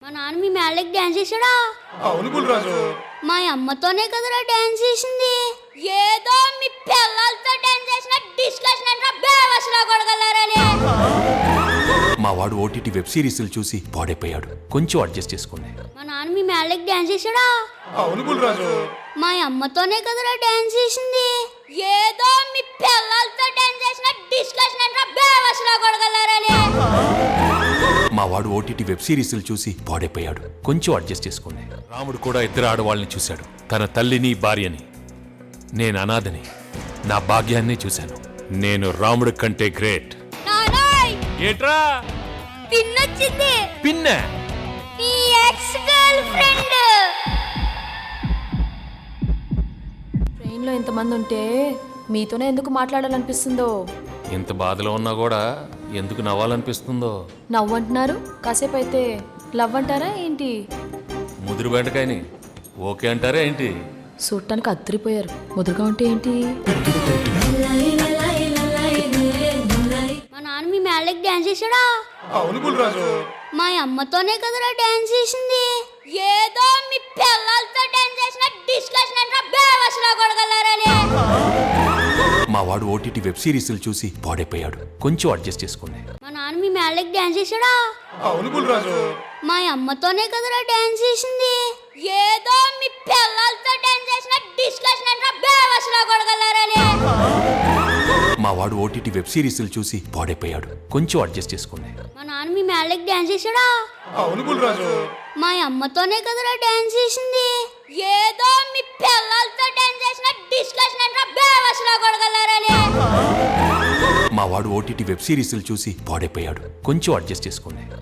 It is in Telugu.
మా నాన్న మీ మేళ్ళకి డాన్స్ చేశాడా? అవును బుల్రాజు. మా అమ్మతోనే కదరా డాన్స్ చేసింది. ఏదో మీ పిల్లలతో డాన్స్ చేసిన డిస్కషన్ అంటే బేవసలా కొడగలరని. మా వాడు ఓటీటీ వెబ్ సిరీస్లు చూసి పాడైపోయాడు. కొంచెం అడ్జస్ట్ చేసుకోండి. మా నాన్న మీ మేళ్ళకి డాన్స్ చేశాడా? అవును బుల్రాజు. మా అమ్మతోనే కదరా డాన్స్ చేసింది. ఏదో మీ పిల్లలతో డాన్స్ చేసిన డిస్కషన్ అంటే బేవసలా కొడగలరని. మా వాడు ఓటీటీ వెబ్ సిరీస్లు చూసి పాడైపోయాడు. కొంచెం అడ్జస్ట్ చేసుకోండి. రాముడు కూడా ఇద్దరు ఆడవాళ్ళని చూశాడు, తన తల్లిని భార్యని. నేను అనాథని, నా భాగ్యాన్ని చూశాను. నేను రాముడి కంటే గ్రేట్. నానాయ్ ఏట్రా పిన్నొచ్చింది. పిన్న నీ ఎక్స్ గర్ల్ ఫ్రెండ్. ట్రైన్లో ఇంతమంది ఉంటే మీతోనే ఎందుకు మాట్లాడాలనిపిస్తుందో. ఇంత బాధలో ఉన్నా కూడా ఎందుకు నవ్వాలనిపిస్తుందో. నవ్వు అంటున్నారు, కాసేపు అయితే లవ్ అంటారా ఏంటి? ముదురు బెండకాయని ఓకే అంటారా ఏంటి? చూడటానికి అద్దరిపోయారు, ముదురుగా ఉంటే ఏంటి? మా నాన్న మీ మేళ్ళకి డాన్స్ చేశాడా? అవును బుల్రాజు. మా అమ్మతోనే కదరా డాన్స్ చేసింది. ఏదో మీ పిల్లలతో డాన్స్ చేసిన డిస్కషన్ అంటే బేవసలా కొడగలరని. మా వాడు ఓటీటీ వెబ్ సిరీస్లు చూసి పాడైపోయాడు. కొంచెం అడ్జస్ట్ చేసుకోండి. మా నాన్న మీ మేళ్ళకి డాన్స్ చేశాడా? అవును బుల్రాజు. మా అమ్మతోనే కదరా డాన్స్ చేసింది. ఏదో మీ పిల్లలతో డాన్స్ చేసిన డిస్కషన్ అంటే బేవసలా కొడగలరని. మా వాడు ఓటీటీ వెబ్ సిరీస్లు చూసి పాడైపోయాడు. కొంచెం అడ్జస్ట్ చేసుకోండి. మా నాన్న మీ మేళ్ళకి డాన్స్ చేశాడా? అవును బుల్రాజు. మా అమ్మతోనే కదరా డాన్స్ చేసింది. ఏదో మీ పిల్లలతో డాన్స్ చేసిన డిస్కషన్ అంటే బేవసలా కొడగలరని. మా వాడు ఓటీటీ వెబ్ సిరీస్లు చూసి పాడైపోయాడు. కొంచెం అడ్జస్ట్ చేసుకోండి.